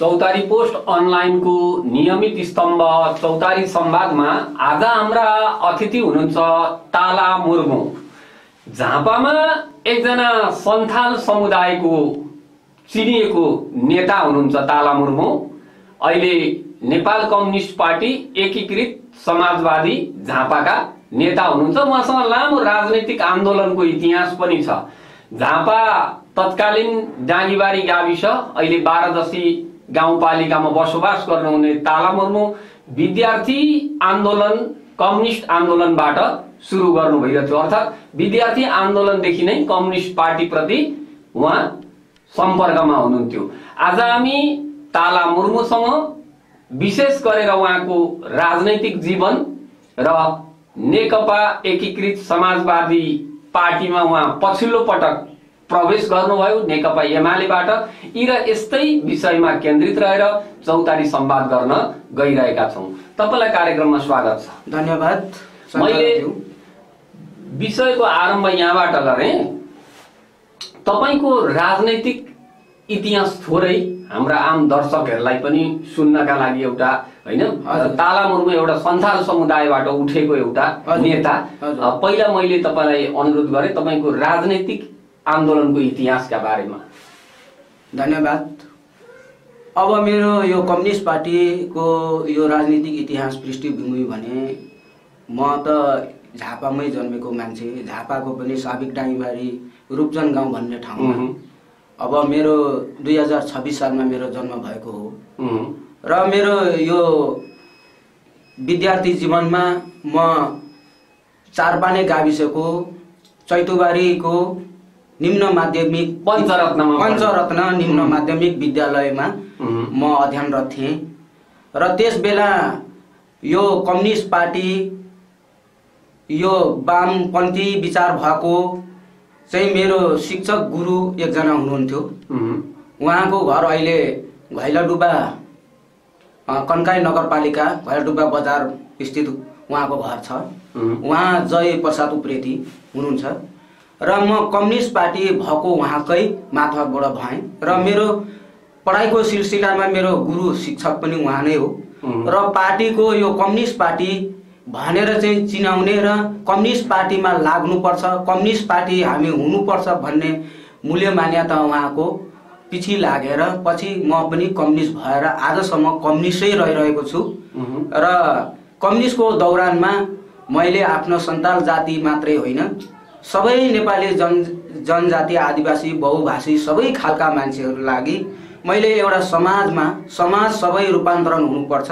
चौतारी post online को नियमित स्तम्भ चौतारी संवाद में आज हाम्रा अतिथि हुनुहुन्छ ताला मुर्मु। झापामा एकजना सन्थाल समुदायको चिनिएको नेता हुनुहुन्छ ताला मुर्मु। अहिले नेपाल कम्युनिस्ट पार्टी एकीकृत समाजवादी झापाका नेता हुनुहुन्छ। उहाँसँग लामो राजनैतिक आन्दोलनको इतिहास पनि छ। झापा तत्कालीन डाँगीबारी गाविस अहिले 12 गाउँपालिकामा बसोबास गर्नुहुने ताला मुर्मु विद्यार्थी आन्दोलन कम्युनिस्ट आन्दोलनबाट सुरु गर्नु भएको थियो। अर्थात् विद्यार्थी आन्दोलनदेखि नै कम्युनिस्ट पार्टी प्रति उहाँ सम्पर्कमा हुनुहुन्थ्यो। आज हामी ताला मुर्मुसँग विशेष गरेर उहाँको राजनैतिक जीवन र नेकपा एकीकृत समाजवादी पार्टीमा उहाँ पछिल्लो पटक प्रवेश गर्नुभयो नेकपा एमालेबाट, यी र यस्तै विषयमा केन्द्रित रहेर चौतारी संवाद गर्न गइरहेका छौं। तपाईलाई कार्यक्रममा स्वागत छ। धन्यवाद। मैले विषयको आरम्भ यहाँबाट गरे। तपाईको राजनैतिक इतिहास थोरै हाम्रा आम दर्शकहरूलाई पनि सुन्नका लागि एउटा हैन, ताला मुर्मु एउटा सन्थाल समुदायबाट उठेको एउटा नेता। पहिला मैले तपाईलाई अनुरोध गरे तपाईको राजनैतिक आन्दोलनको इतिहासका बारेमा। धन्यवाद। अब मेरो यो कम्युनिस्ट पार्टीको यो राजनीतिक इतिहास पृष्ठभूमि भने म त झापामै जन्मेको मान्छे। झापाको पनि साबिक डाँगीबारी रूपचन गाउँ भन्ने ठाउँमा अब मेरो 2026 सालमा मेरो जन्म भएको हो। र मेरो यो विद्यार्थी जीवनमा म चारपाने गाविसको चैतुबारीको निम्न माध्यमिक पञ्चरत्न निम्न माध्यमिक विद्यालयमा म अध्ययनरत थिएँ। र त्यस बेला यो कम्युनिस्ट पार्टी यो वामपन्थी विचार भएको चाहिँ मेरो शिक्षक गुरु एकजना हुनुहुन्थ्यो। उहाँको घर अहिले घैलाडुबा कन्काई नगरपालिका घैलाडुबा बजार स्थित उहाँको घर छ। उहाँ जय प्रसाद उप्रेती हुनुहुन्छ। र म कम्युनिस्ट पार्टी भएको उहाँकै मार्फतबाट भएँ। र मेरो पढाइको सिलसिलामा मेरो गुरु शिक्षक पनि उहाँ नै हो। र पार्टीको यो कम्युनिस्ट पार्टी भनेर चाहिँ चिनाउने र कम्युनिस्ट पार्टीमा लाग्नुपर्छ, कम्युनिस्ट पार्टी हामी हुनुपर्छ भन्ने मूल्य मान्यता उहाँको पछि लागेर पछि म पनि कम्युनिस्ट भएर आजसम्म कम्युनिस्टै रहिरहेको छु। र कम्युनिस्टको दौरानमा मैले आफ्नो सन्ताल जाति मात्रै होइन सबै नेपाली जनजाति आदिवासी बहुभाषी सबै खालका मान्छेहरू लागि मैले एउटा समाज सबै रूपान्तरण हुनुपर्छ,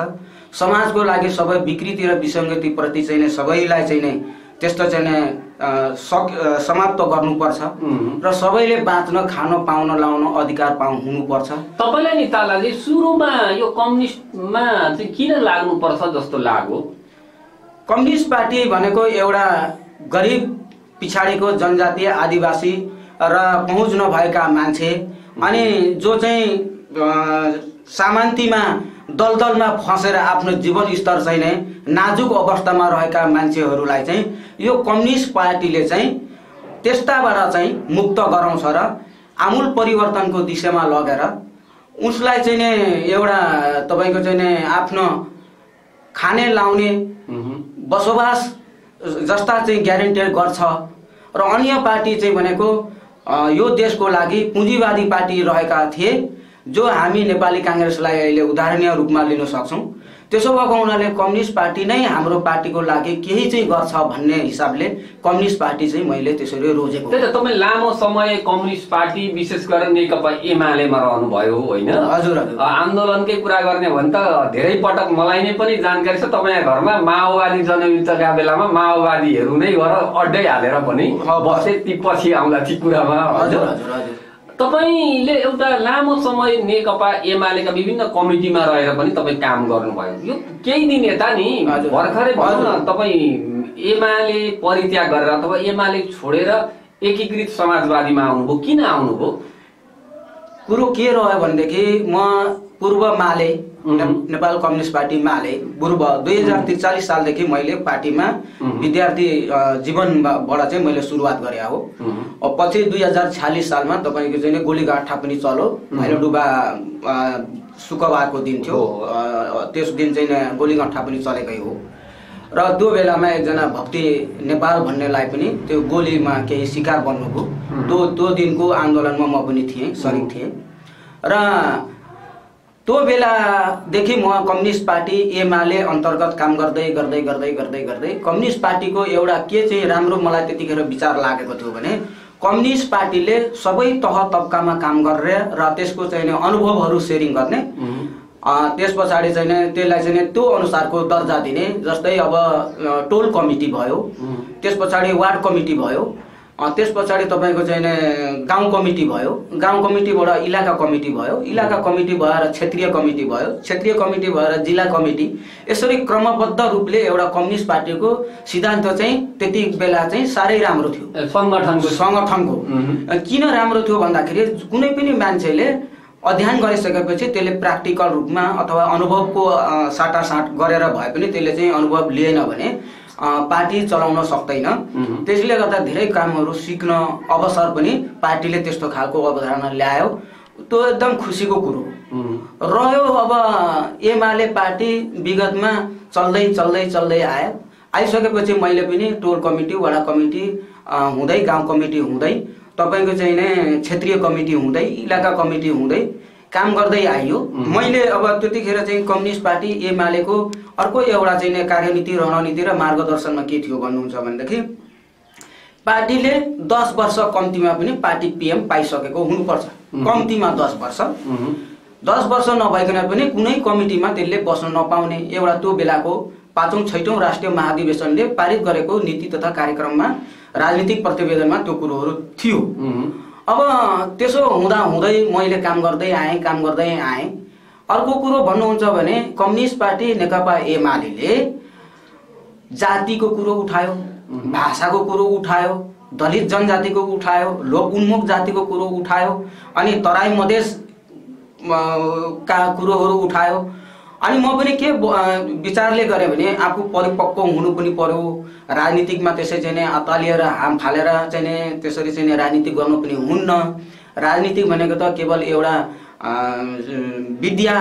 समाजको लागि सबै विकृति र विसङ्गति प्रति चाहिँ सबैलाई चाहिँ नै त्यस्तो चाहिँ समाप्त गर्नुपर्छ र सबैले बाँच्न खान पाउन लाउन अधिकार हुनुपर्छ। तपाईलाई नि तालाजी सुरुमा यो कम्युनिस्टमा चाहिँ किन लाग्नुपर्छ जस्तो लाग्यो? कम्युनिस्ट पार्टी भनेको एउटा गरिब पिछाडीको जनजातीय आदिवासी र पहुँच नभएका मान्छे अनि जो चाहिँ सामन्तीमा दलदलमा फसेर आफ्नो जीवन स्तर चाहिँ नै नाजुक अवस्थामा रहेका मान्छेहरूलाई चाहिँ यो कम्युनिस्ट पार्टीले चाहिँ त्यस्ताबाट चाहिँ मुक्त गराउँछ र आमूल परिवर्तनको दिशामा लगेर उसलाई चाहिँ नै एउटा तपाईको चाहिँ नै आफ्नो खाने लाउने बसोबास जस्ता चाहिँ ग्यारेन्टेड गर्छ। र अन्य पार्टी चाहिँ भनेको यो देशको लागि पुँजीवादी पार्टी रहेका थिए जो हामी नेपाली कांग्रेसलाई अहिले उदाहरणीय रूपमा लिन सक्छौं। त्यसो भएको हुनाले कम्युनिस्ट पार्टी नै हाम्रो पार्टीको लागि केही चाहिँ गर्छ भन्ने हिसाबले कम्युनिस्ट पार्टी चाहिँ मैले त्यसरी रोजेको। त्यही त तपाईँ लामो समय कम्युनिस्ट पार्टी विशेष गरेर नेकपा एमालेमा रहनुभयो होइन? हजुर। आन्दोलनकै कुरा गर्ने हो भने त धेरै पटक मलाई नै पनि जानकारी छ तपाईँ घरमा माओवादी जनयुद्धका बेलामा माओवादीहरू नै गर अड्डै हालेर पनि बसे ती पछि आउँला ती कुरामा। हजुर हजुर हजुर। तपाईले एउटा लामो समय नेकपा एमालेका विभिन्न कमिटीमा रहेर पनि तपाईँ काम गर्नुभयो। यो केही दिन यता नि भर्खरै भनौँ न तपाईँ एमाले परित्याग गरेर अथवा एमाले छोडेर एकीकृत समाजवादीमा आउनुभयो। किन आउनुभयो? कुरो के रह्यो भनेदेखि म पूर्व माले नेपाल कम्युनिस्ट पार्टी माले पूर्व 2043 सालदेखि मैले पार्टीमा विद्यार्थी जीवनबाट चाहिँ मैले सुरुवात गरे हो। पछि 2046 सालमा तपाईको चाहिँ गोलीगाठा पनि चलो घैलाडुबा शुक्रबारको दिन थियो। त्यस दिन चाहिँ गोलीगट्ठा पनि चलेकै हो र त्यो बेलामा एकजना भक्ति नेपाल भन्नेलाई पनि त्यो गोलीमा केही शिकार बन्नुभयो। त्यो दिनको आन्दोलनमा म पनि थिएँ, सरिक थिएँ र त्यो बेलादेखि म कम्युनिस्ट पार्टी एमाले अन्तर्गत काम गर्दै गर्दै गर्दै गर्दै गर्दै कम्युनिस्ट पार्टीको एउटा के चाहिँ राम्रो मलाई त्यतिखेर विचार लागेको थियो भने कम्युनिस्ट पार्टीले सबै तह तबकामा काम गरेर र त्यसको चाहिँ अनुभवहरू सेयरिङ गर्ने, त्यस पछाडि चाहिँ त्यसलाई चाहिँ त्यो अनुसारको दर्जा दिने। जस्तै अब टोल कमिटी भयो, त्यस पछाडि वार्ड कमिटी भयो, त्यस पछाडि तपाईँको चाहिँ गाउँ कमिटी भयो, गाउँ कमिटीबाट इलाका कमिटी भयो, इलाका कमिटी भएर क्षेत्रीय कमिटी भयो, क्षेत्रीय कमिटी भएर जिल्ला कमिटी। यसरी क्रमबद्ध रूपले एउटा कम्युनिस्ट पार्टीको सिद्धान्त चाहिँ त्यति बेला चाहिँ साह्रै राम्रो थियो। सङ्गठनको किन राम्रो थियो भन्दाखेरि कुनै पनि मान्छेले अध्ययन गरिसकेपछि त्यसले प्र्याक्टिकल रूपमा अथवा अनुभवको साटासाट गरेर भए पनि त्यसले चाहिँ अनुभव लिएन भने पार्टी चलाउन सक्दैन। त्यसले गर्दा धेरै कामहरू सिक्न अवसर पनि पार्टीले त्यस्तो खालको अवधारणा ल्यायो। त्यो एकदम खुसीको कुरो रह्यो। अब एमाले पार्टी विगतमा चल्दै चल्दै चल्दै आयो। आइसकेपछि मैले पनि टोल कमिटी, वडा कमिटी हुँदै, गाउँ कमिटी हुँदै, तपाईँको चाहिँ नि क्षेत्रीय कमिटी हुँदै, इलाका कमिटी हुँदै काम गर्दै आइयो। मैले अब त्यतिखेर चाहिँ कम्युनिस्ट पार्टी एमालेको अर्को एउटा चाहिँ कार्यनीति, रणनीति र मार्गदर्शनमा के थियो भन्नुहुन्छ भनेदेखि पार्टीले 10 वर्ष कम्तीमा पनि पार्टी पीएम पाइसकेको हुनुपर्छ। कम्तीमा 10 वर्ष, 10 वर्ष नभइकन पनि कुनै कमिटीमा त्यसले बस्न नपाउने एउटा त्यो बेलाको 5औं 6औं राष्ट्रिय महाधिवेशनले पारित गरेको नीति तथा कार्यक्रममा, राजनीतिक प्रतिवेदनमा त्यो कुरोहरू थियो। अब त्यसो हुँदा हुँदै मैले काम गर्दै आएँ। अर्को कुरो भन्नुहुन्छ भने कम्युनिस्ट पार्टी नेकपा एमाले जातिको कुरो उठायो, भाषाको कुरो उठायो, दलित जनजातिको उठायो, लोक उन्मुख जातिको कुरो उठायो, अनि तराई मधेस का कुरोहरू उठायो। अनि म पनि के विचारले गरेँ भने आफू परिपक्व हुनु पनि पर्यो, राजनीतिकमा त्यसै चाहिँ अतालिएर हाम फालेर चाहिँ त्यसरी चाहिँ राजनीति गर्नु पनि हुन्न। राजनीति भनेको त केवल एउटा विद्या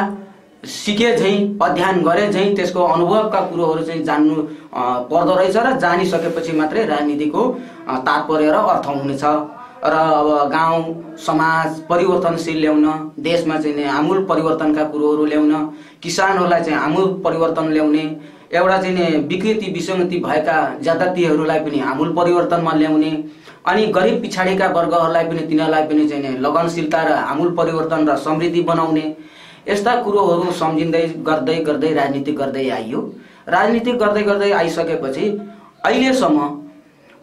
सिके झैँ, अध्ययन गरे झैँ त्यसको अनुभवका कुरोहरू चाहिँ जान्नु पर्दो रहेछ र जानिसकेपछि मात्रै राजनीतिको तात्पर्य र अर्थ हुनेछ। र अब गाउँ समाज परिवर्तनशील ल्याउन, देशमा चाहिँ आमूल परिवर्तनका कुरोहरू ल्याउन, किसानहरूलाई चाहिँ आमूल परिवर्तन ल्याउने, एउटा चाहिँ विकृति विसङ्गति भएका जातिहरूलाई पनि आमूल परिवर्तनमा ल्याउने, अनि गरिब पिछाडीका वर्गहरूलाई पनि तिनीहरूलाई पनि चाहिँ लगनशीलता र आमूल परिवर्तन र समृद्धि बनाउने, यस्ता कुरोहरू सम्झिँदै गर्दै गर्दै राजनीति गर्दै आइयो। राजनीति गर्दै गर्दै आइसकेपछि अहिलेसम्म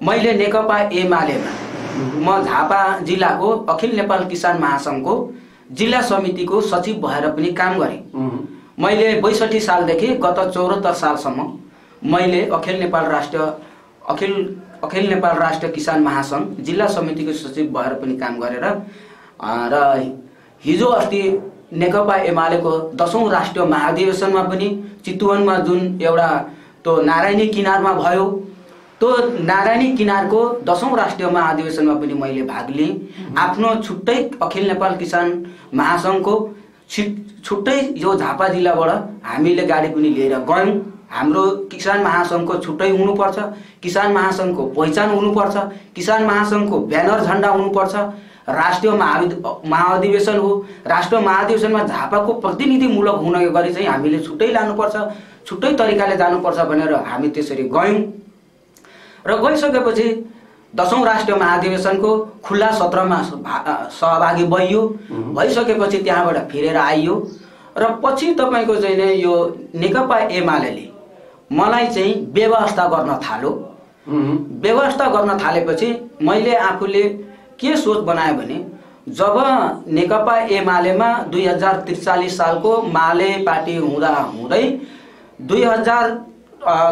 मैले नेकपा एमालेमा म झापा जिल्लाको अखिल नेपाल किसान महासङ्घको जिल्ला समितिको सचिव भएर पनि काम गरेँ। मैले 62 सालदेखि गत 74 सालसम्म मैले अखिल नेपाल राष्ट्र किसान महासङ्घ जिल्ला समितिको सचिव भएर पनि काम गरेर र हिजो अस्ति नेकपा एमालेको 10औं राष्ट्रिय महाधिवेशनमा पनि चितवनमा जुन एउटा त्यो नारायणी किनारमा भयो, त्यो नारायणी किनारको 10औं राष्ट्रिय महाधिवेशनमा पनि मैले भाग लिएँ। आफ्नो छुट्टै अखिल नेपाल किसान महासङ्घको छुट्टै यो झापा जिल्लाबाट हामीले गाडी पनि लिएर गयौँ। हाम्रो किसान महासङ्घको छुट्टै हुनुपर्छ, किसान महासङ्घको पहिचान हुनुपर्छ, किसान महासङ्घको ब्यानर झन्डा हुनुपर्छ। राष्ट्रिय महाधिवेशन हो, राष्ट्रिय महाधिवेशनमा झापाको प्रतिनिधिमूलक हुने गरी चाहिँ हामीले छुट्टै लानुपर्छ, छुट्टै तरिकाले जानुपर्छ भनेर हामी त्यसरी गयौँ। र गइसकेपछि 10औं राष्ट्रिय महाधिवेशनको खुल्ला सत्रमा सहभागी भइसकेपछि त्यहाँबाट फिरेर आइयो र पछि तपाईँको चाहिँ यो नेकपा एमालेले मलाई चाहिँ व्यवस्था गर्न थाल्यो। व्यवस्था गर्न थालेपछि मैले आफूले के सोच बनाएँ भने जब नेकपा एमालेमा 2043 सालको माले पार्टी हुँदा हुँदै 2000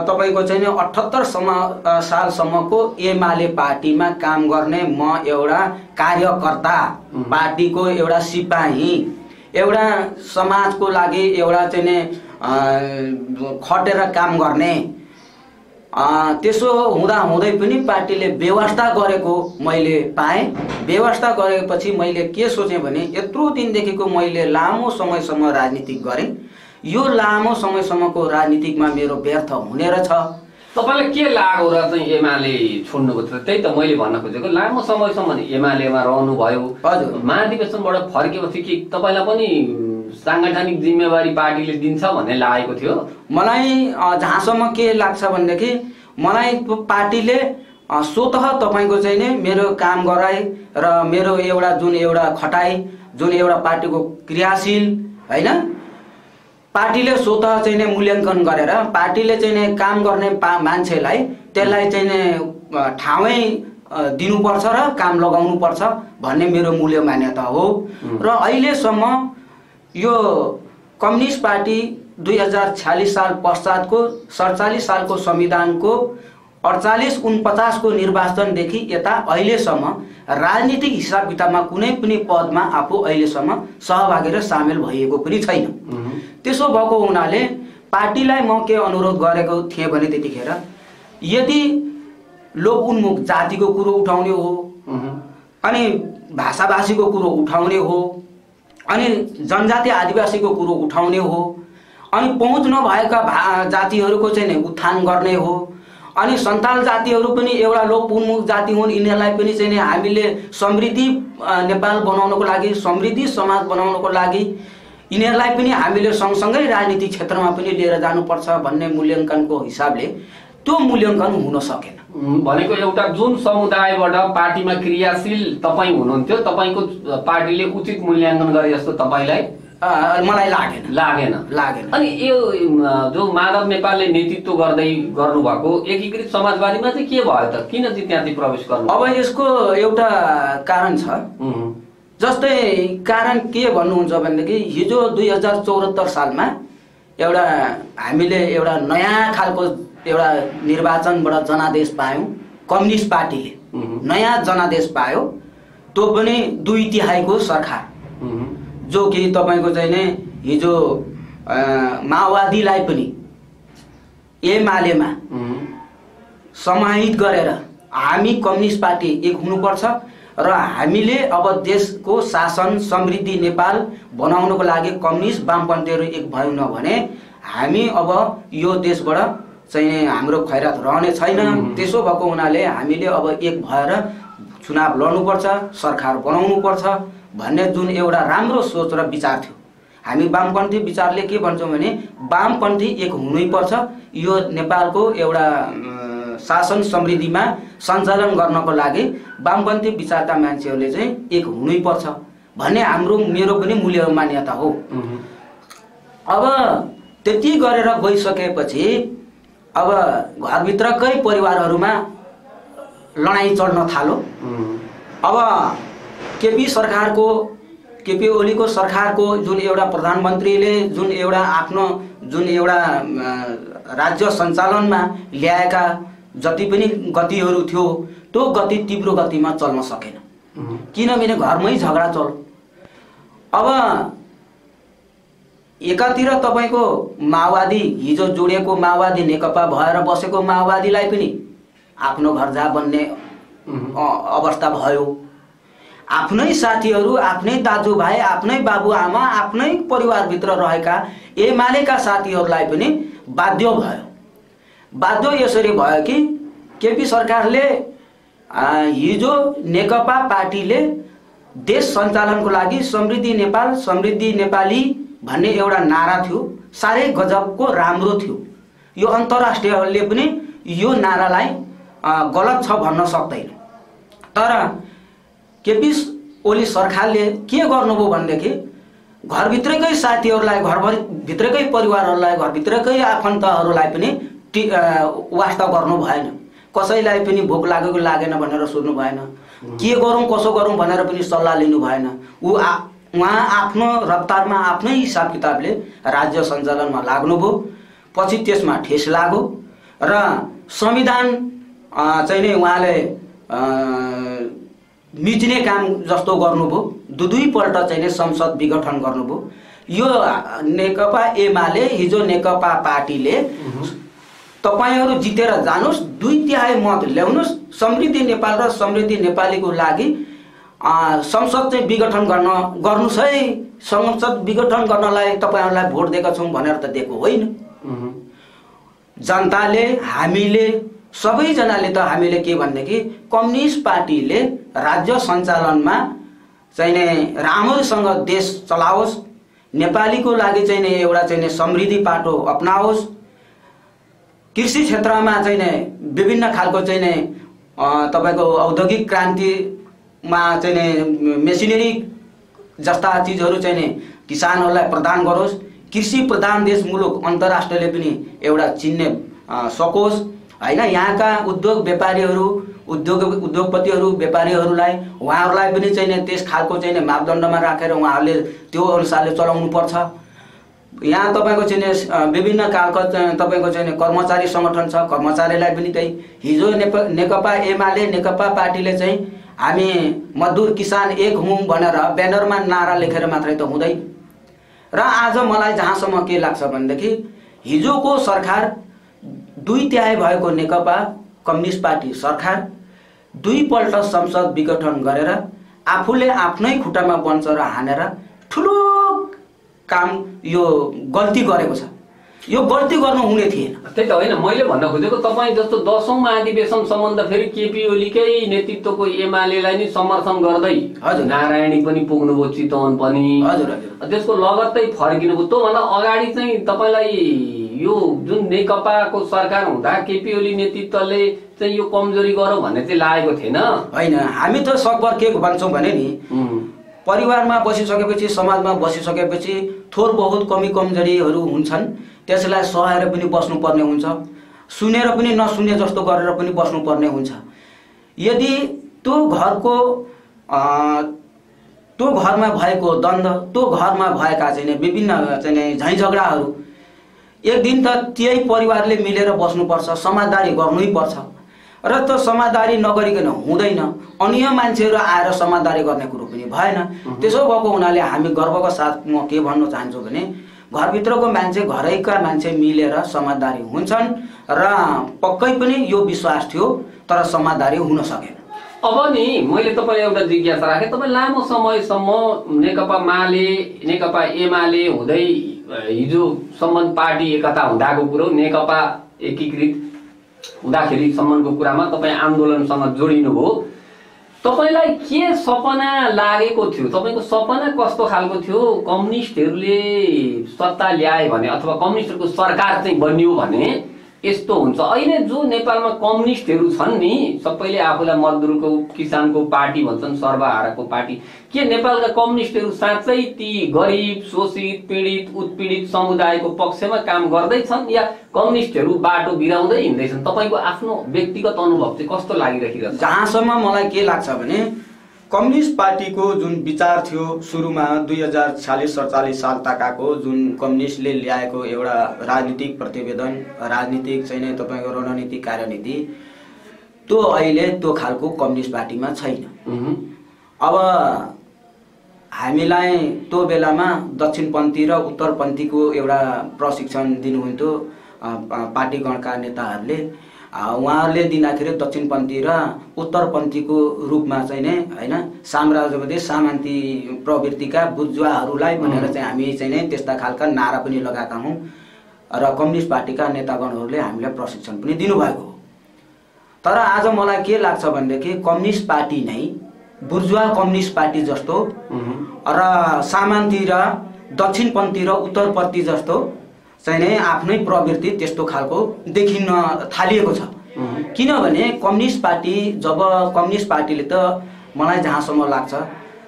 तपाईको चाहिँ 78 सालसम्मको एमाले पार्टीमा काम गर्ने म एउटा कार्यकर्ता, पार्टीको एउटा सिपाही, एउटा समाजको लागि एउटा चाहिँ खटेर काम गर्ने, त्यसो हुँदा हुँदै पनि पार्टीले व्यवस्था गरेको मैले पाएँ। व्यवस्था गरेपछि मैले के सोचेँ भने यत्रो दिनदेखिको मैले लामो समयसम्म राजनीति गरेँ, यो लामो समयसम्मको राजनीतिकमा मेरो व्यर्थ हुने रहेछ। तपाईँलाई के लाग्यो र चाहिँ एमाले छोड्नुभयो? त्यही त मैले भन्न खोजेको, लामो समयसम्म एमालेमा रहनुभयो, हजुर, महाधिवेशनबाट फर्केपछि कि तपाईँलाई पनि सांगठनिक जिम्मेवारी पार्टीले दिन्छ भन्ने लागेको थियो? मलाई जहाँसम्म के लाग्छ भनेदेखि मलाई पार्टीले स्वतः तपाईँको चाहिँ नि मेरो काम गराए र मेरो एउटा जुन एउटा खटाई, जुन एउटा पार्टीको क्रियाशील हैन, पार्टीले स्वतः चाहिँ नि मूल्याङ्कन गरेर पार्टीले चाहिँ नि काम गर्ने मान्छेलाई त्यसलाई चाहिँ नि ठाउँै दिनुपर्छ र काम लगाउनु पर्छ भन्ने मेरो मूल्य मान्यता हो। र अहिलेसम्म यो कम्युनिस्ट पार्टी 2046 साल पश्चातको 47 सालको संविधानको 48-49 को निर्वाचनदेखि यता अहिलेसम्म राजनीतिक हिसाब किताबमा कुनै पनि पदमा आफू अहिलेसम्म सहभागी र सामेल भएको पनि छैन। त्यसो भएको हुनाले पार्टीलाई म के अनुरोध गरेको थिएँ भने त्यतिखेर यदि लोक उन्मुख जातिको कुरो उठाउने हो, अनि भाषाभाषीको कुरो उठाउने हो, अनि जनजाति आदिवासीको कुरो उठाउने हो, अनि पहुँच नभएका जातिहरूको चाहिँ नि उत्थान गर्ने हो, अनि सन्ताल जातिहरू पनि एउटा लोक उन्मुख जाति हुन्, यिनीहरूलाई पनि चाहिँ नि हामीले समृद्धि नेपाल बनाउनको लागि, समृद्धि समाज बनाउनको लागि यिनीहरूलाई पनि हामीले सँगसँगै राजनीतिक क्षेत्रमा पनि लिएर जानुपर्छ भन्ने मूल्याङ्कनको हिसाबले त्यो मूल्याङ्कन हुन सकेन। भनेको एउटा जुन समुदायबाट पार्टीमा क्रियाशील तपाईँ हुनुहुन्थ्यो, तपाईँको पार्टीले उचित मूल्याङ्कन गरे जस्तो तपाईँलाई मलाई लागेन। अनि यो जो माधव नेपालले नेतृत्व गर्दै गर्नुभएको एकीकृत समाजवादीमा चाहिँ के भयो त? किन चाहिँ त्यहाँ प्रवेश गर्नु? अब यसको एउटा कारण छ। जस्तै कारण के भन्नुहुन्छ भनेदेखि हिजो 2074 सालमा एउटा हामीले एउटा नयाँ खालको एउटा निर्वाचनबाट जनादेश पायौँ। कम्युनिस्ट पार्टीले नयाँ जनादेश पायो, त्यो पनि 2/3 सरकार, जो कि तपाईँको चाहिँ नि हिजो माओवादीलाई पनि एमालेमा समाहित गरेर हामी कम्युनिस्ट पार्टी एक हुनुपर्छ र हामीले अब देशको शासन समृद्धि नेपाल बनाउनको लागि कम्युनिस्ट वामपन्थीहरू एक भयौँ भने हामी अब यो देशबाट चाहिँ हाम्रो खैरात रहने छैन। त्यसो भएको हुनाले हामीले अब एक भएर चुनाव लड्नुपर्छ, सरकार बनाउनुपर्छ भन्ने जुन एउटा राम्रो सोच र विचार थियो। हामी वामपन्थी विचारले के भन्छौँ भने वामपन्थी एक हुनैपर्छ, यो नेपालको एउटा शासन समृद्धिमा सञ्चालन गर्नको लागि वामपन्थी विचारका मान्छेहरूले चाहिँ एक हुनैपर्छ भन्ने हाम्रो मेरो पनि मूल्य मान्यता हो। अब त्यति गरेर गइसकेपछि अब घरभित्रकै परिवारहरूमा लडाईँ चल्न थाल्यो। अब केपी ओलीको सरकारको जुन एउटा प्रधानमन्त्रीले जुन एउटा आफ्नो जुन एउटा राज्य सञ्चालनमा ल्याएका जति पनि गतिहरू थियो त्यो गति तीव्र गतिमा चल्न सकेन, किनभने घरमै झगडा चल्यो। अब एकातिर तपाईँको माओवादी हिजो जोडिएको माओवादी नेकपा भएर बसेको माओवादीलाई पनि आफ्नो घर जा बन्ने अवस्था भयो। आफ्नै साथीहरू, आफ्नै दाजुभाइ, आफ्नै बाबुआमा, आफ्नै परिवारभित्र रहेका एमालेका साथीहरूलाई पनि बाध्य भयो। बाध्य यसरी भयो कि केपी सरकारले हिजो नेकपा पार्टीले देश सञ्चालनको लागि समृद्धि नेपाल, समृद्धि नेपाली भन्ने एउटा नारा थियो, साह्रै गजबको राम्रो थियो। यो अन्तर्राष्ट्रियहरूले पनि यो नारालाई गलत छ भन्न सक्दैन। तर केपी ओली सरकारले के गर्नुभयो भनेदेखि घरभित्रकै साथीहरूलाई, घरभित्रकै परिवारहरूलाई, घरभित्रकै आफन्तहरूलाई पनि वास्ता गर्नु भएन। कसैलाई पनि भोक लागेको लागेन भनेर सोध्नु भएन, के गरौँ कसो गरौँ भनेर पनि सल्लाह लिनु भएन। उहाँ आफ्नो रफ्तारमा आफ्नै हिसाब किताबले राज्य सञ्चालनमा लाग्नुभयो। पछि त्यसमा ठेस लाग्यो र संविधान चाहिँ नै उहाँले मिच्ने काम जस्तो गर्नुभयो। दुईपल्ट चाहिँ नै संसद विघटन गर्नुभयो। यो नेकपा एमाले हिजो नेकपा पार्टीले तपाईहरु जितेर जानुस्, 2/3 मत ल्याउनुस्, समृद्धि नेपाल र समृद्धि नेपालीको लागि संसद चाहिँ विघटन गर्नुस् है। संसद विघटन गर्नलाई तपाईहरुलाई भोट दिएका छौं भनेर त दिएको होइन। जनताले, हामीले सबैजनाले त हामीले के भनेदेखि कम्युनिस्ट पार्टीले राज्य सञ्चालनमा चाहिँ राम्रोसँग देश चलाओस्, नेपालीको लागि चाहिँ एउटा चाहिँ समृद्धि बाटो अपनाओस्, कृषि क्षेत्रमा चाहिँ विभिन्न खालको चाहिँ तपाईको औद्योगिक क्रान्तिमा चाहिँ मेसिनरी जस्ता चीजहरू चाहिँ किसानहरूलाई प्रदान गरोस्, कृषि प्रधान देश मुलुक अन्तर्राष्ट्रले पनि एउटा चिन्ने सकोस् हैन। यहाँका उद्योग व्यापारीहरू, उद्योगपतिहरू, व्यापारीहरूलाई उहाँहरूलाई पनि चाहिँ त्यस खालको चाहिँ मापदण्डमा राखेर उहाँहरूले त्यो अनुसारले चलाउनु पर्छ। यहाँ तपाईको चाहिँ विभिन्न खालको तपाईको चाहिँ कर्मचारी संगठन छ, कर्मचारीलाई पनि त्यही हिजो नेकपा एमाले नेकपा पार्टीले चाहिँ हामी मजदुर किसान एक हौं भनेर ब्यानरमा नारा लेखेर मात्रै त हुँदैन। र आज मलाई जहाँसम्म के लाग्छ भनेदेखि हिजोको सरकार 2/3 भएको नेकपा कम्युनिस्ट पार्टी सरकार 2 पल्ट संसद विघटन गरेर आफूले आफ्नै खुट्टामा बन्चर हानेर ठुलो काम यो गल्ती गरेको छ। यो गल्ती गर्नु हुने थिएन। त्यही त होइन, मैले भन्न खोजेको तपाईँ जस्तो 10औं महाधिवेशन सम्बन्ध फेरि केपी ओलीकै नेतृत्वको एमालेलाई नि समर्थन गर्दै हजुर नारायणी पनि पुग्नुभयो, चितवन पनि हजुर हजुर त्यसको लगत्तै फर्किनुभयो। त्योभन्दा अगाडि चाहिँ तपाईलाई यो जुन नेकपाको सरकार हुँदा केपी ओली नेतृत्वले चाहिँ यो कमजोरी गर्यो भन्ने चाहिँ लागेको थिएन होइन। हामी त सकभर के भन्छौँ भने नि परिवारमा बसिसकेपछि, समाजमा बसिसकेपछि थोर बहुत कमी कमजोरीहरू हुन्छन्, त्यसलाई सहाएर पनि बस्नुपर्ने हुन्छ, सुनेर पनि नसुने जस्तो गरेर पनि बस्नुपर्ने हुन्छ। यदि त्यो घरमा भएको द्वन्द्व, त्यो घरमा भएका चाहिँ विभिन्न चाहिँ झैझगडाहरू एक दिन त त्यही परिवारले मिलेर बस्नुपर्छ, समाजदारी गर्नै पर्छ। र त्यो समाजदारी नगरिकन हुँदैन। अन्य मान्छेहरू आएर समाजदारी गर्ने कुरो पनि भएन। त्यसो भएको हुनाले हामी गर्वको साथ म के भन्न चाहन्छु भने घरभित्रको मान्छे, घरैका मान्छे मिलेर समाजदारी हुन्छन् र पक्कै पनि यो विश्वास थियो, तर समाजदारी हुन सकेन। अब नि मैले तपाईलाई एउटा जिज्ञासा राखेँ। तपाईँ लामो समयसम्म नेकपा माले, नेकपा एमाले हुँदै हिजोसम्म पार्टी एकता हुँदाको कुरो, नेकपा एकीकृत हुँदाखेरि सम्मको कुरामा तपाईँ आन्दोलनसँग जोडिनुभयो। तपाईलाई के सपना लागेको थियो? तपाईको सपना कस्तो खालको थियो? कम्युनिस्टहरूले सत्ता ल्याए भने अथवा कम्युनिस्टहरूको सरकार चाहिँ बन्यो भने यस्तो हुन्छ। अहिले जो नेपालमा कम्युनिस्टहरू छन् नि, सबैले आफूलाई मजदुरको किसानको पार्टी भन्छन्, सर्वहाराको पार्टी। के नेपालका कम्युनिस्टहरू साँच्चै ती गरिब, शोषित, पीडित, उत्पीडित समुदायको पक्षमा काम गर्दैछन् या कम्युनिस्टहरू बाटो बिराउँदै हिँड्दैछन्? तपाईको आफ्नो व्यक्तिगत अनुभव चाहिँ कस्तो लागिरहेको छ? जहाँसम्म मलाई के लाग्छ भने कम्युनिस्ट पार्टीको जुन विचार थियो सुरुमा 2046-47 साल ताकाको जुन कम्युनिस्टले ल्याएको एउटा राजनीतिक प्रतिवेदन, राजनीतिक चाहिँ तपाईको रणनीति, कार्यनीति, त्यो अहिले त्यो खालको कम्युनिस्ट पार्टीमा छैन। अब हामीलाई त्यो बेलामा दक्षिणपन्थी र उत्तरपन्थीको एउटा प्रशिक्षण दिनुहुन्थ्यो पार्टीगणका नेताहरूले। उहाँहरूले दिँदाखेरि दक्षिणपन्थी र उत्तरपन्थीको रूपमा चाहिँ नै हैन साम्राज्यवादी सामन्ती प्रवृत्तिका बुर्जुवाहरूलाई भनेर चाहिँ हामी चाहिँ नै त्यस्ता खालका नारा पनि लगाएका हौं र कम्युनिस्ट पार्टीका नेतागणहरूले हामीलाई प्रशिक्षण पनि दिनुभएको हो। तर आज मलाई के लाग्छ भनेदेखि कम्युनिस्ट पार्टी नै बुर्जुवा कम्युनिस्ट पार्टी जस्तो र सामन्ती र दक्षिणपन्थी र उत्तरपन्थी जस्तो चाहिँ नै आफ्नै प्रवृत्ति त्यस्तो खालको देखिन थालिएको छ। किनभने कम्युनिस्ट पार्टी, जब कम्युनिस्ट पार्टीले त मलाई जहाँसम्म लाग्छ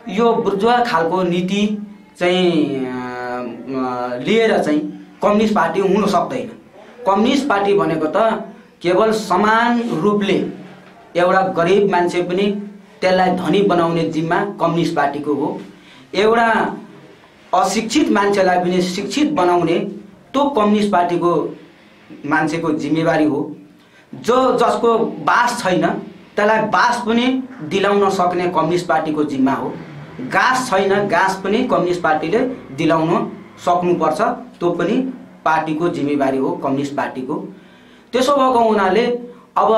यो बुर्जुवा खालको नीति चाहिँ लिएर चाहिँ कम्युनिस्ट पार्टी हुन सक्दैन। कम्युनिस्ट पार्टी भनेको त केवल समान रूपले एउटा गरिब मान्छे पनि त्यसलाई धनी बनाउने जिम्मा कम्युनिस्ट पार्टीको हो, एउटा अशिक्षित मान्छेलाई पनि शिक्षित बनाउने त्यो कम्युनिस्ट पार्टीको मान्छेको जिम्मेवारी हो। जसको बास छैन त्यसलाई बास पनि दिलाउन सक्ने कम्युनिस्ट पार्टीको जिम्मा हो। गाँस छैन, गाँस पनि कम्युनिस्ट पार्टीले दिलाउन सक्नुपर्छ, त्यो पनि पार्टीको जिम्मेवारी हो कम्युनिस्ट पार्टीको। त्यसो भएको हुनाले अब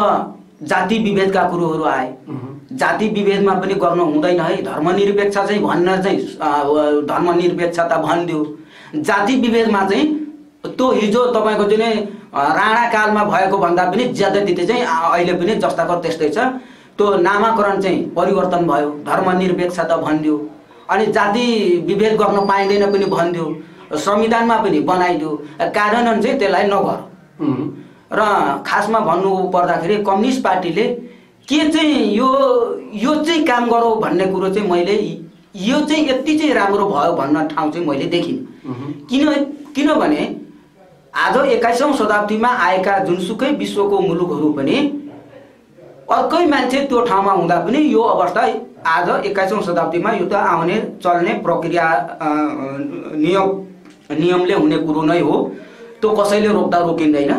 जाति विभेदका कुरोहरू आए। जाति विभेदमा पनि गर्नु हुँदैन है, धर्मनिरपेक्ष चाहिँ भन्न चाहिँ धर्मनिरपेक्षता भनिदियो। जाति विभेदमा चाहिँ त्यो हिजो तपाईँको जुन राणा कालमा भएको भन्दा पनि ज्यादा दिँदै चाहिँ अहिले पनि जस्ताको त्यस्तै छ। त्यो नामाकरण चाहिँ परिवर्तन भयो, धर्मनिरपेक्षता भनिदियो, अनि जाति विभेद गर्न पाइँदैन पनि भनिदियो, संविधानमा पनि बनाइदियो, कार्यान्वयन चाहिँ त्यसलाई नगर। र खासमा भन्नु पर्दाखेरि कम्युनिस्ट पार्टीले के चाहिँ यो चाहिँ काम गरौँ भन्ने कुरो चाहिँ मैले यो चाहिँ यति चाहिँ राम्रो भयो भन्न ठाउँ चाहिँ मैले देखिनँ। किनभने आज 21औं शताब्दीमा आएका जुनसुकै विश्वको मुलुकहरू पनि अर्कै मान्छे त्यो ठाउँमा हुँदा पनि यो अवस्था आज 21औं शताब्दीमा यो त आउने चल्ने प्रक्रिया नियमले हुने कुरो नै हो। त्यो कसैले रोक्दा रोकिँदैन।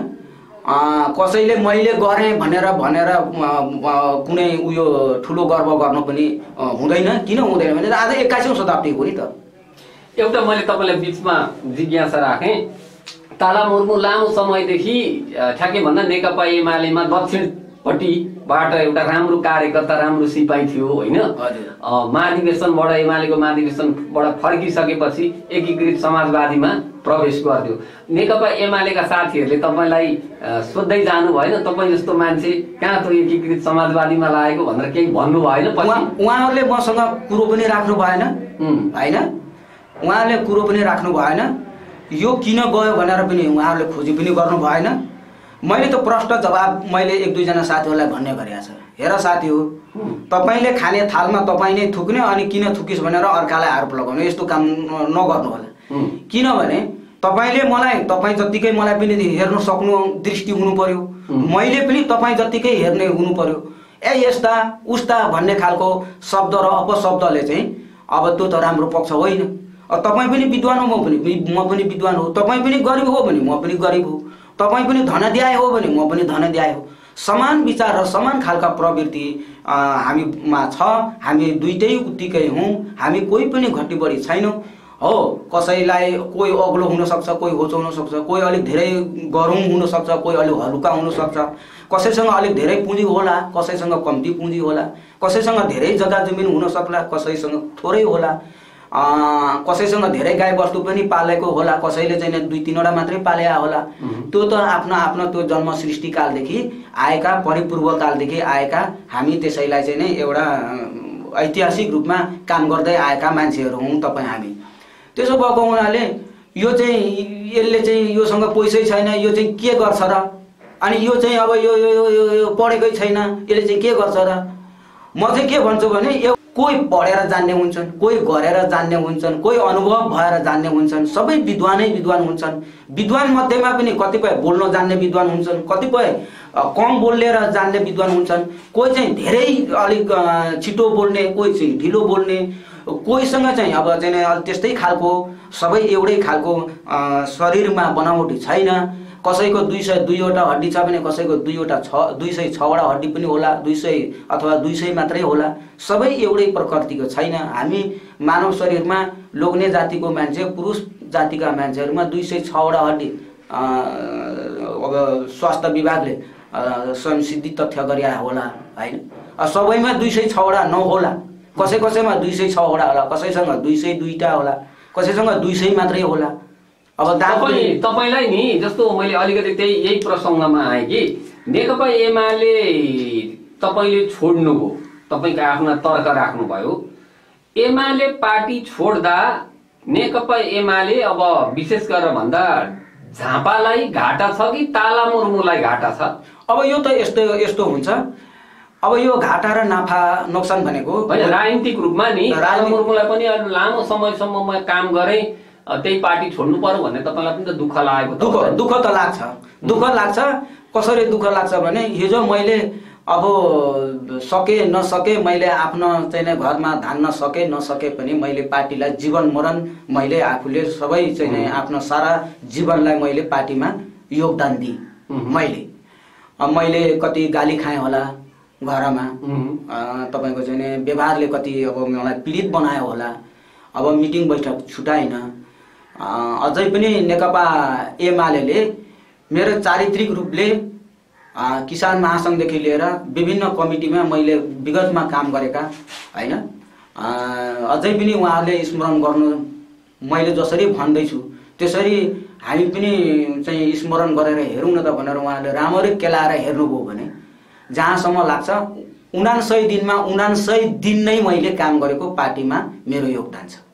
कसैले मैले गरेँ भनेर कुनै उयो ठुलो गर्व गर्नु पनि हुँदैन। किन हुँदैन भने आज 21औं शताब्दी हो नि त। एउटा मैले तपाईँलाई बिचमा जिज्ञासा राखेँ, ताला मुर्मु लामो समयदेखि ठ्याक्कै भन्दा नेकपा एमालेमा दक्षिणपट्टिबाट एउटा राम्रो कार्यकर्ता, राम्रो सिपाही थियो होइन। महाधिवेशनबाट, एमालेको महाधिवेशनबाट फर्किसकेपछि एकीकृत समाजवादीमा प्रवेश गरिदियो। नेकपा एमालेका साथीहरूले तपाईँलाई सोध्दै जानु भएन, तपाईँ जस्तो मान्छे कहाँ त एकीकृत समाजवादीमा लागेको भनेर केही भन्नु भएन? उहाँहरूले मसँग कुरो पनि राख्नु भएन होइन, उहाँहरूले कुरो पनि राख्नु भएन। यो किन गयो भनेर पनि उहाँहरूले खोजी पनि गर्नु भएन। मैले त प्रश्न जवाब मैले एक दुईजना साथीहरूलाई भन्ने गरेको छ। हेर साथी हो, तपाईँले खाने थालमा तपाईँ नै थुक्ने अनि किन थुकिस् भनेर अर्कालाई आरोप लगाउने यस्तो काम नगर्नु होला। किनभने तपाईँले मलाई, तपाईँ जत्तिकै मलाई पनि हेर्न सक्नु दृष्टि हुनु पर्यो, मैले पनि तपाईँ जत्तिकै हेर्ने हुनु पर्यो। यस्ता उस्ता भन्ने खालको शब्द र अपशब्दले चाहिँ अब त्यो त राम्रो पक्ष होइन। तपाईँ पनि विद्वान हो, म पनि विद्वान हो। तपाईँ पनि गरिब हो भने म पनि गरिब हो। तपाईँ पनि धनद्याय हो भने म पनि धनद्याय हो। समान विचार र समान खालका प्रवृत्ति हामीमा छ। हामी दुइटै उत्तिकै हौँ। हामी कोही पनि घटी बढी छैनौँ हो। कसैलाई कोही अग्लो हुनसक्छ, कोही होचो हुनसक्छ, कोही अलिक धेरै गरौँ हुनसक्छ, कोही अलिक हलुका हुनसक्छ, कसैसँग अलिक धेरै पुँजी होला, कसैसँग कम्ती पुँजी होला, कसैसँग धेरै जग्गा जमिन हुनसक्ला, कसैसँग थोरै होला, कसैसँग धेरै गाई बस्तु पनि पालेको होला, कसैले चाहिँ 2-3वटा मात्रै पालेका होला। त्यो त आफ्नो आफ्नो त्यो जन्म सृष्टिकालदेखि आएका, परिपूर्वकालदेखि आएका हामी त्यसैलाई चाहिँ नै एउटा ऐतिहासिक रूपमा काम गर्दै आएका मान्छेहरू हौँ तपाईँ हामी। त्यसो भएको हुनाले यो चाहिँ यसले चाहिँ योसँग पैसै छैन, यो चाहिँ के गर्छ र, अनि यो चाहिँ अब यो पढेकै छैन, यसले चाहिँ के गर्छ र। म चाहिँ के भन्छु भने कोही पढेर जान्ने हुन्छन्, कोही गरेर जान्ने हुन्छन्, कोही अनुभव भएर जान्ने हुन्छन्। सबै विद्वानै विद्वान हुन्छन्। विद्वान मध्येमा पनि कतिपय बोल्न जान्ने विद्वान हुन्छन्, कतिपय कम बोलेर जान्ने विद्वान हुन्छन्, कोही चाहिँ धेरै अलिक छिटो बोल्ने, कोही चाहिँ ढिलो बोल्ने, कोहीसँग चाहिँ अब चाहिँ त्यस्तै खालको सबै एउटै खालको शरीरमा बनावटी छैन। कसैको 202वटा हड्डी छ भने कसैको 206वटा हड्डी पनि होला, 200 अथवा 200 मात्रै होला। सबै एउटै प्रकृतिको छैन। हामी मानव शरीरमा लोग्ने जातिको मान्छे, पुरुष जातिका मान्छेहरूमा 206वटा हड्डी अब स्वास्थ्य विभागले स्वयं सिद्धि तथ्य गरिया होला होइन। सबैमा 206वटा नहोला, कसैमा 206वटा होला, कसैसँग 202टा होला, कसैसँग 200 मात्रै होला। अब तपाईलाई नि जस्तो मैले अलिकति त्यही यही प्रसङ्गमा आएँ कि नेकपा एमाले तपाईँले छोड्नुभयो, तपाईँको आफ्ना तर्क राख्नुभयो। एमाले पार्टी छोड्दा नेकपा एमाले अब विशेष गरेर भन्दा झापालाई घाटा छ कि ताला मुर्मुलाई घाटा छ? अब यो त यस्तो हुन्छ। अब यो घाटा र नाफा नोक्सान भनेको राजनीतिक रूपमा नि ताला मुर्मुलाई पनि लामो समयसम्म म काम गरेँ, त्यही पार्टी छोड्नु पर्यो भन्ने तपाईँलाई पनि त दुःख लागेको? दुःख त लाग्छ, दुःख लाग्छ। कसरी दुःख लाग्छ भने हिजो मैले अब सके नसके मैले आफ्नो चाहिँ घरमा धान्न नसके पनि मैले पार्टीलाई जीवन मरण मैले आफूले सबै चाहिँ आफ्नो सारा जीवनलाई मैले पार्टीमा योगदान दिएँ। मैले कति गाली खाएँ होला घरमा, तपाईँको चाहिँ व्यवहारले कति अब मलाई पीडित बनायो होला। अब मिटिङ बैठक छुटाइन। अझै पनि नेकपा एमाले मेरो चारित्रिक रूपले किसान महासङ्घदेखि लिएर विभिन्न कमिटीमा मैले विगतमा काम गरेका हैन अझै पनि उहाँहरूले स्मरण गर्नु मैले जसरी भन्दैछु त्यसरी हामी पनि चाहिँ स्मरण गरेर हेरौँ न त भनेर उहाँले राम्ररी केलाएर हेर्नुभयो भने जहाँसम्म लाग्छ 99 दिनमा 99 दिन नै मैले काम गरेको पार्टीमा मेरो योगदान छ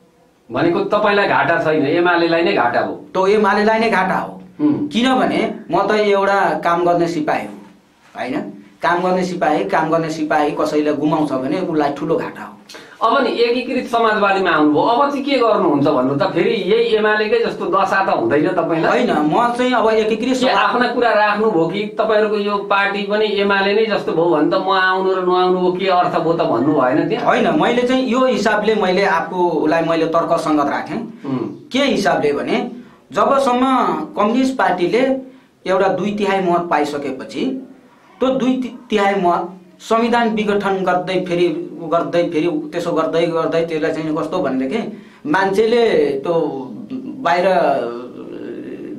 भनेको तपाईलाई घाटा छैन एमालेलाई नै घाटा हो त्यो एमालेलाई नै घाटा हो किनभने म त एउटा काम गर्ने सिपाही हो हैन काम गर्ने सिपाही कसैले गुमाउँछ भने उसलाई ठुलो घाटा हो अब नि एकीकृत समाजवादीमा आउनुभयो अब चाहिँ के गर्नुहुन्छ भन्नु त फेरि यही एमालेकै जस्तो दशा त हुँदैन तपाईलाई हैन म चाहिँ अब एकीकृत आफ्ना कुरा राख्नु भो कि तपाईहरुको यो पार्टी पनि एमाले नै जस्तो भयो भने त म आउनु र नआउनुको के अर्थ भयो त भन्नु भएन त्यहाँ हैन मैले चाहिँ यो हिसाबले मैले आफूलाई मैले तर्कसंगत राखेँ के हिसाबले भने जबसम्म कम्युनिस्ट पार्टीले एउटा 2/3 मत पाइसकेपछि त्यो 2/3 मत संविधान विघटन गर्दै फेरि त्यसो गर्दै त्यसलाई चाहिँ कस्तो भनेदेखि मान्छेले त्यो बाहिर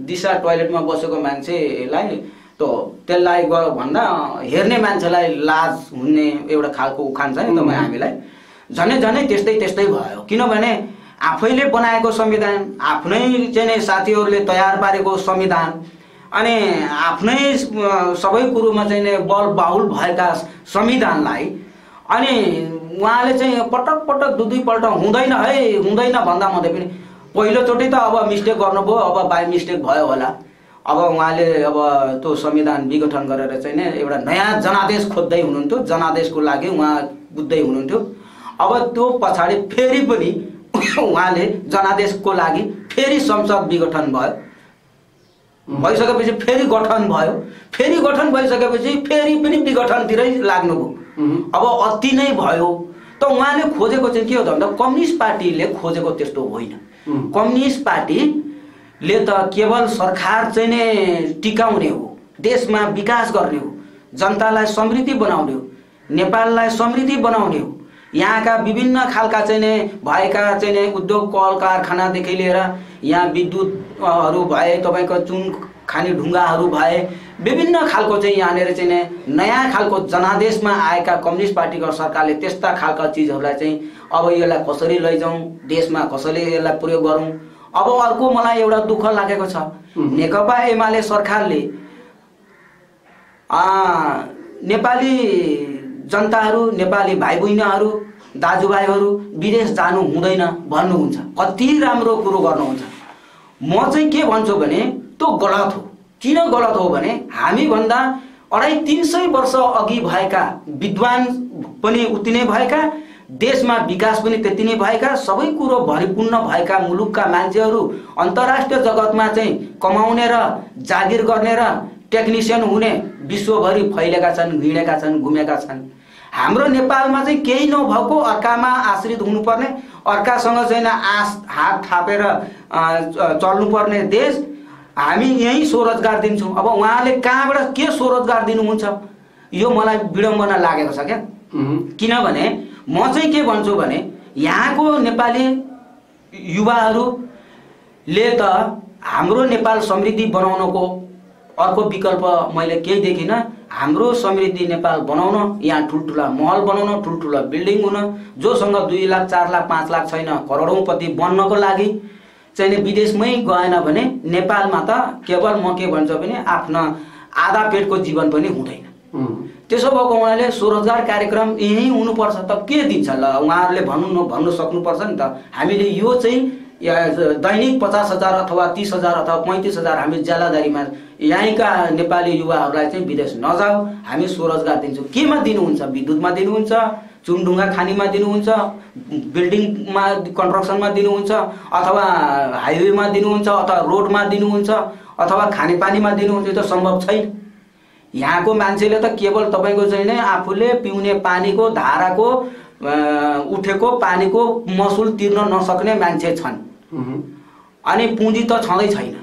दिशा टोयलेटमा बसेको मान्छेलाई त्यसलाई भन्दा हेर्ने मान्छेलाई लाज हुने एउटा खालको उखान छ नि तपाईँ हामीलाई झनै त्यस्तै भयो किनभने आफैले बनाएको संविधान आफ्नै चाहिँ साथीहरूले तयार पारेको संविधान अनि आफ्नै सबै कुरोमा चाहिँ बल बाहुल भएका संविधानलाई अनि उहाँले चाहिँ पटक दुई पल्ट हुँदैन भन्दा मध्ये पनि पहिलोचोटि त अब मिस्टेक गर्नुभयो अब बाई मिस्टेक भयो होला अब उहाँले अब त्यो संविधान विघटन गरेर चाहिँ एउटा नयाँ जनादेश खोज्दै हुनुहुन्थ्यो जनादेशको लागि उहाँ बुझ्दै हुनुहुन्थ्यो अब त्यो पछाडि फेरि पनि उहाँले जनादेशको लागि फेरि संसद विघटन भयो भइसकेपछि फेरि गठन भयो फेरि गठन भइसकेपछि फेरि पनि विघटनतिरै लाग्नुभयो अब अति नै भयो त उहाँले खोजेको चाहिँ के हो भन्दा कम्युनिस्ट पार्टीले खोजेको त्यस्तो होइन कम्युनिस्ट पार्टीले त केवल सरकार चाहिँ नै टिकाउने हो देशमा विकास गर्ने हो जनतालाई समृद्धि बनाउने हो नेपाललाई समृद्धि बनाउने हो यहाँका विभिन्न खालका चाहिँ भएका चाहिँ उद्योग कल कारखानादेखि लिएर यहाँ विद्युतहरू भए तपाईको चुन खाने ढुङ्गाहरू भए विभिन्न खालको चाहिँ यहाँनिर चाहिँ नयाँ खालको जनादेशमा आएका कम्युनिस्ट पार्टीको सरकारले त्यस्ता खालका चिजहरूलाई चाहिँ अब यसलाई कसरी लैजाउँ देशमा कसरी यसलाई प्रयोग गरौँ अब अर्को मलाई एउटा दुःख लागेको छ नेकपा एमाले सरकारले नेपाली जनताहरू नेपाली भाइ बहिनीहरू दाजुभाइहरू विदेश जानु हुँदैन भन्नुहुन्छ कति राम्रो कुरो गर्नुहुन्छ म चाहिँ के भन्छु भने त्यो गलत हो किन गलत हो भने हामी भन्दा 250-300 वर्ष अघि भएका विद्वान पनि उति नै भएका देशमा विकास पनि त्यति नै भएका सबै कुरो भरिपूर्ण भएका मुलुकका मान्छेहरू अन्तर्राष्ट्रिय जगतमा चाहिँ कमाउने र जागिर गर्ने र टेक्निशियन हुने विश्वभरि फैलेका छन् हिँडेका छन् घुमेका छन् हाम्रो नेपालमा चाहिँ केही नभएको अर्कामा आश्रित हुनुपर्ने अर्कासँग चाहिँ हात थापेर चल्नुपर्ने देश हामी यही स्वरोजगार दिन्छौँ अब उहाँले कहाँबाट के स्वरोजगार दिनुहुन्छ यो मलाई विडम्बना लागेको छ क्या किनभने म चाहिँ के भन्छु भने यहाँको नेपाली युवाहरूले त हाम्रो नेपाल समृद्धि बनाउनको अर्को विकल्प मैले केही देखिनँ हाम्रो समृद्धि नेपाल बनाउन यहाँ ठुल्ठुला महल बनाउन ठुल्ठुला बिल्डिङ हुन जोसँग 2 लाख 4 लाख 5 लाख छैन करोडौँपति बन्नको लागि चाहिँ विदेशमै गएन भने नेपालमा त केवल म के भन्छु भने आफ्ना आधा पेटको जीवन पनि हुँदैन त्यसो भएको उहाँले स्वरोजगार कार्यक्रम यही हुनुपर्छ त के दिन्छ ल उहाँहरूले भन्नु सक्नुपर्छ नि त हामीले यो चाहिँ दैनिक 50,000 अथवा 30,000 अथवा 35,000 हामी ज्यालादारीमा यहीँका नेपाली युवाहरूलाई चाहिँ विदेश नजाऊ हामी स्वरोजगार दिन्छौँ केमा दिनुहुन्छ विद्युतमा दिनुहुन्छ चुनढुङ्गा खानीमा दिनुहुन्छ बिल्डिङमा कन्स्ट्रक्सनमा दिनुहुन्छ अथवा हाइवेमा दिनुहुन्छ अथवा रोडमा दिनुहुन्छ अथवा खानेपानीमा दिनुहुन्छ यो त सम्भव छैन यहाँको मान्छेले त केवल तपाईको चाहिँ नै आफूले पिउने पानीको धाराको उठेको पानीको महसुल तिर्न नसक्ने मान्छे छन् अनि पुँजी त छँदै छैन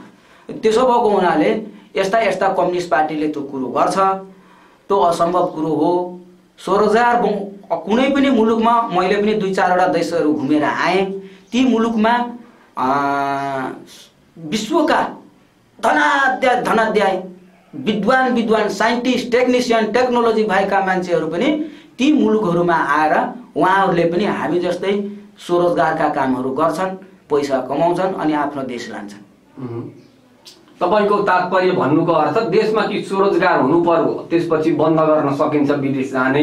त्यसो भएको हुनाले यस्ता कम्युनिस्ट पार्टीले त्यो कुरो गर्छ त्यो असम्भव कुरो हो स्वरोजगार कुनै पनि मुलुकमा मैले पनि 2-4 वटा देशहरू घुमेर आएँ ती मुलुकमा विश्वका धनाध्याय विद्वान साइन्टिस्ट टेक्निसियन टेक्नोलोजी भएका मान्छेहरू पनि ती मुलुकहरूमा आएर उहाँहरूले पनि हामी जस्तै स्वरोजगारका कामहरू गर्छन्, पैसा कमाउँछन् अनि आफ्नो देश लान्छन्। तपाईको तात्पर्य भन्नुको अर्थ देशमा कि स्वरोजगार हुनु पर्यो, त्यसपछि बन्द गर्न सकिन्छ विदेश जाने,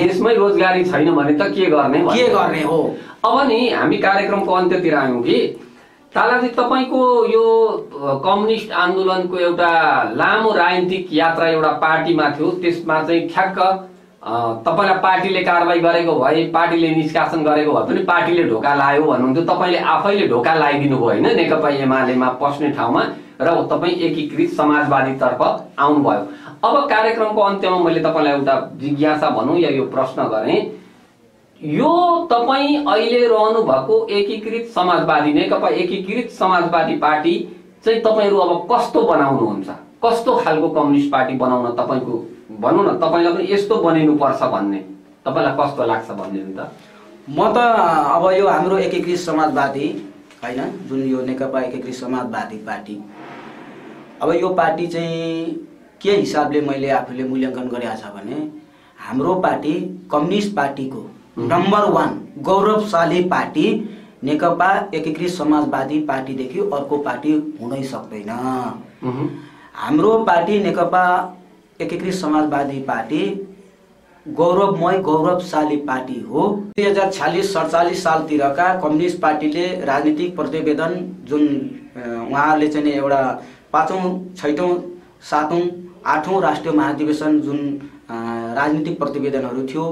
देशमै रोजगारी छैन भने त के गर्ने हो। अब नि हामी कार्यक्रमको अन्त्यतिर आयौँ कि तालाजी, तपाईको यो कम्युनिस्ट आन्दोलनको एउटा लामो राजनीतिक यात्रा एउटा पार्टीमा थियो, त्यसमा चाहिँ ठ्याक्क तपाईलाई पार्टीले कारबाही गरेको भए, पार्टीले निष्कासन गरेको भए पनि पार्टीले ढोका लायो भन्नुहुन्थ्यो, तपाईले आफैले ढोका लगाइदिनु भयो होइन नेकपा एमालेमा पस्ने ठाउँमा र तपाई एकीकृत समाजवादी तर्फ आउनुभयो। अब कार्यक्रमको अन्त्यमा मैले तपाईलाई एउटा जिज्ञासा भनौँ या यो प्रश्न गरेँ, यो तपाई अहिले रहनु भएको एकीकृत समाजवादी नेकपा एकीकृत समाजवादी पार्टी चाहिँ तपाईहरु अब कस्तो बनाउनुहुन्छ, कस्तो खालको कम्युनिस्ट पार्टी बनाउन तपाईको भनौँ न, तपाईलाई पनि यस्तो बनिनु पर्छ भन्ने तपाईलाई कस्तो लाग्छ भन्दिनु त? म त अब यो हाम्रो एकीकृत समाजवादी हैन, जुन यो नेकपा एकीकृत समाजवादी पार्टी, अब यो पार्टी चाहिँ के हिसाबले मैले आफूले मूल्याङ्कन गरेको छ भने हाम्रो पार्टी कम्युनिस्ट पार्टीको नम्बर 1 गौरवशाली पार्टी नेकपा एकीकृत समाजवादी पार्टीदेखि अर्को पार्टी हुनै सक्दैन। हाम्रो पार्टी नेकपा एकीकृत समाजवादी पार्टी गौरवमय गौरवशाली पार्टी हो। 2046-47 सालतिरका कम्युनिस्ट पार्टीले राजनीतिक प्रतिवेदन जुन उहाँहरूले चाहिँ एउटा 5औं 6औं 7औं 8औं राष्ट्रिय महाधिवेशन जुन राजनीतिक प्रतिवेदनहरू थियो,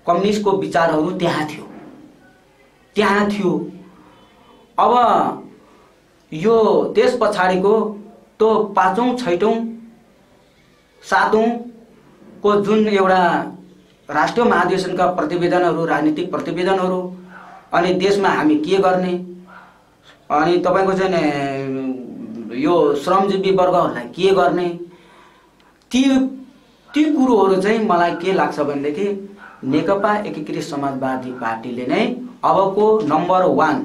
कम्युनिस्टको विचारहरू त्यहाँ थियो। अब यो त्यस पछाडिको तो 5औं 6औं 7औं को जुन एउटा राष्ट्रिय महाधिवेशनका प्रतिवेदनहरू, राजनीतिक प्रतिवेदनहरू, अनि देशमा हामी के गर्ने, अनि तपाईको चाहिँ यो श्रमजीवी वर्गहरूलाई के गर्ने, ती कुरोहरू चाहिँ मलाई के लाग्छ भनेदेखि नेकपा एकीकृत समाजवादी पार्टीले नै अबको नम्बर 1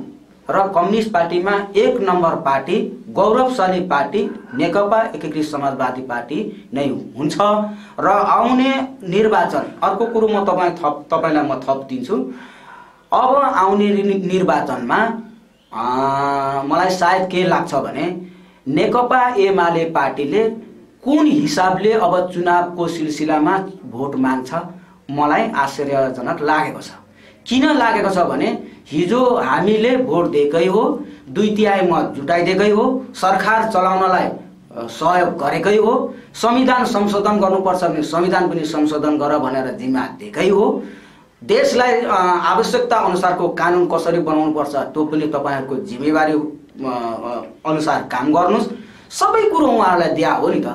र कम्युनिस्ट पार्टीमा 1 नम्बर पार्टी गौरवशाली पार्टी नेकपा एकीकृत समाजवादी पार्टी नै हुन्छ। र आउने निर्वाचन, अर्को कुरो म तपाईलाई म थप दिन्छु, अब आउने निर्वाचनमा मलाई सायद के लाग्छ भने नेकपा एमाले पार्टीले कुन हिसाबले अब चुनावको सिलसिलामा भोट माग्छ मलाई आश्चर्यजनक लागेको छ। किन लागेको छ भने हिजो हामीले भोट दिएकै हो, 2/3 मत जुटाइदिएकै हो, सरकार चलाउनलाई सहयोग गरेकै हो, संविधान संशोधन गर्नुपर्छ भने संविधान पनि संशोधन गर भनेर जिम्मा दिएकै हो, देशलाई आवश्यकता अनुसारको कानुन कसरी बनाउनुपर्छ त्यो पनि तपाईहरुको जिम्मेवारी अनुसार काम गर्नुस्। सबै कुरो उहाँहरूलाई दिया हो नि त।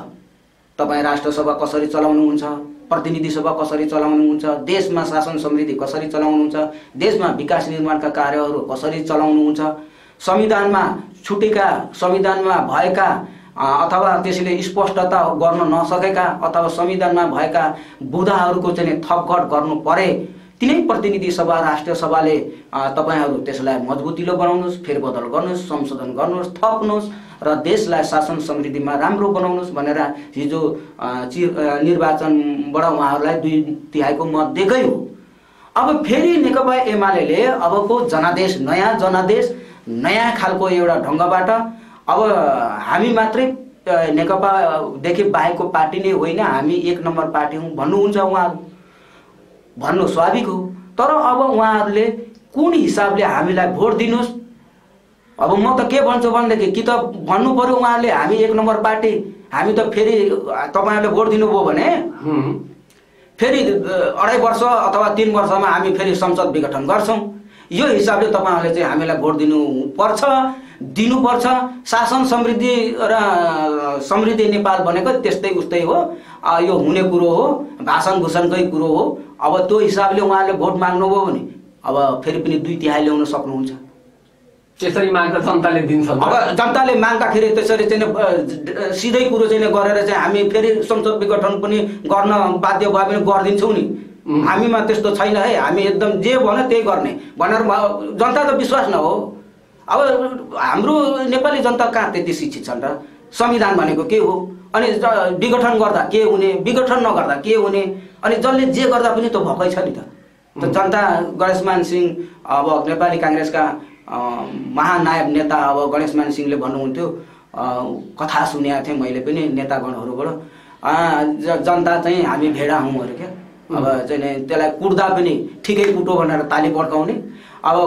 तपाई राष्ट्रसभा कसरी चलाउनुहुन्छ, प्रतिनिधि सभा कसरी चलाउनुहुन्छ, देशमा शासन समृद्धि कसरी चलाउनुहुन्छ, देशमा विकास निर्माणका कार्यहरू कसरी चलाउनुहुन्छ, संविधानमा छुटेका, संविधानमा भएका अथवा त्यसले स्पष्टता गर्न नसकेका अथवा संविधानमा भएका बुदाहरूको चाहिँ थपघट गर्नु परे तिनै प्रतिनिधि सभा राष्ट्रिय सभाले तपाईहरु त्यसलाई मजबुतिलो बनाउनुस्, फेरबदल गर्नुस्, संशोधन गर्नुस्, थप्नुस् र देशलाई शासन समृद्धिमा राम्रो बनाउनुस् भनेर हिजो निर्वाचनबाट उहाँहरूलाई 2/3 को मत दिएकै हो। अब फेरि नेकपा एमालेले अबको जनादेश, नयाँ खालको एउटा ढंगबाट अब हामी मात्रै नेकपा देखि बाहेकको पार्टी नै होइन, हामी 1 नम्बर पार्टी हौं भन्नुहुन्छ उहाँहरू, भन्नु स्वाभाविक हो। तर अब उहाँहरूले कुन हिसाबले हामीलाई भोट दिनुस्, अब म त के भन्छु भनेदेखि कि त भन्नु पर्यो उहाँहरूले हामी 1 नम्बर पार्टी, हामी त फेरि तपाईहरुले भोट दिनुभयो भने फेरि 2.5 वर्ष अथवा 3 वर्षमा हामी फेरि संसद विघटन गर्छौं, यो हिसाबले तपाईहरुले चाहिँ हामीलाई भोट दिनुपर्छ। शासन समृद्धि र समृद्धि नेपाल भनेको त्यस्तै उस्तै हो, यो हुने कुरो हो, भाषण भूषणकै कुरो हो। अब त्यो हिसाबले उहाँले भोट माग्नुभयो भने अब फेरि पनि 2/3 ल्याउन सक्नुहुन्छ। त्यसरी माग्दा जनताले दिन्छ। अब जनताले माग्दाखेरि त्यसरी चाहिँ सिधै कुरो चाहिँ गरेर चाहिँ हामी फेरि संसद विघटन पनि गर्न बाध्य भए पनि गर्दिन्छौँ नि, हामीमा त्यस्तो छैन है, हामी एकदम जे भन्यो त्यही गर्ने भनेर जनता त विश्वास न हो। अब हाम्रो नेपाली जनता कहाँ त्यति शिक्षित छन् र? संविधान भनेको के हो? अनि विघटन गर्दा के हुने, विघटन नगर्दा के हुने, अनि जसले जे गर्दा पनि त्यो भएकै छ नि त। जनता गणेशमान सिंह अब नेपाली काङ्ग्रेसका महानायक नेता अब गणेशमान सिंहले भन्नुहुन्थ्यो, कथा सुनेको थिएँ मैले पनि नेतागणहरूबाट, जनता चाहिँ हामी भेडा हौँ अरे क्या। अब चाहिँ त्यसलाई कुट्दा पनि ठिकै कुटो भनेर ताली पड्काउने, अब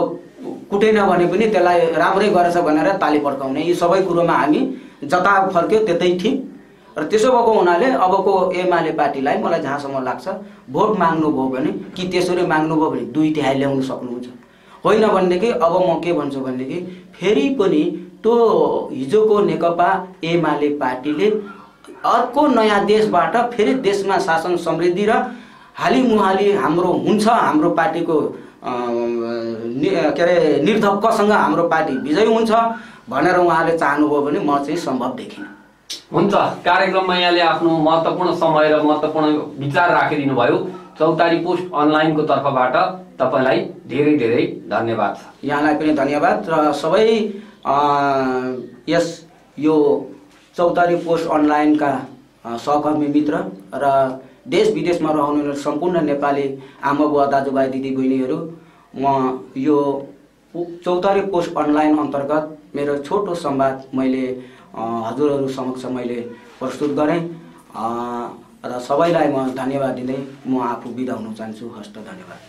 कुटेन भने पनि त्यसलाई राम्रै गरेछ भनेर ताली पड्काउने, यी सबै कुरोमा हामी जता फर्क्यो त्यतै ठिक। र त्यसो भएको हुनाले अबको एमाले पार्टीलाई मलाई जहाँसम्म लाग्छ भोट माग्नुभयो भने कि त्यसरी माग्नुभयो भने 2/3 ल्याउन सक्नुहुन्छ। होइन भनेदेखि अब म के भन्छु भनेदेखि फेरि पनि त्यो हिजोको नेकपा एमाले पार्टीले अर्को नयाँ देशबाट फेरि देशमा शासन समृद्धि र हालिमुहाली हाम्रो हुन्छ, हाम्रो पार्टीको के अरे निर्धक्कसँग हाम्रो पार्टी विजय हुन्छ भनेर उहाँले चाहनुभयो भने म चाहिँ सम्भव देखिनँ। हुन्छ, कार्यक्रममा यहाँले आफ्नो महत्त्वपूर्ण समय र महत्त्वपूर्ण विचार राखिदिनु भयो। चौतारी पोस्ट अनलाइनको तर्फबाट तपाईलाई धेरै धेरै धन्यवाद छ। यहाँलाई पनि धन्यवाद र सबै यो चौतारी पोस्ट अनलाइनका सहकर्मी मित्र र देश विदेशमा रहनुहुने सम्पूर्ण नेपाली आमा बुवा दाजुभाइ दिदीबहिनीहरू, म यो चौतारी पोस्ट अनलाइन अन्तर्गत मेरो छोटो संवाद मैले हजुरहरू समक्ष मैले प्रस्तुत गरेँ र सबैलाई म धन्यवाद दिँदै म आफू बिदा हुन चाहन्छु। हस्त, धन्यवाद।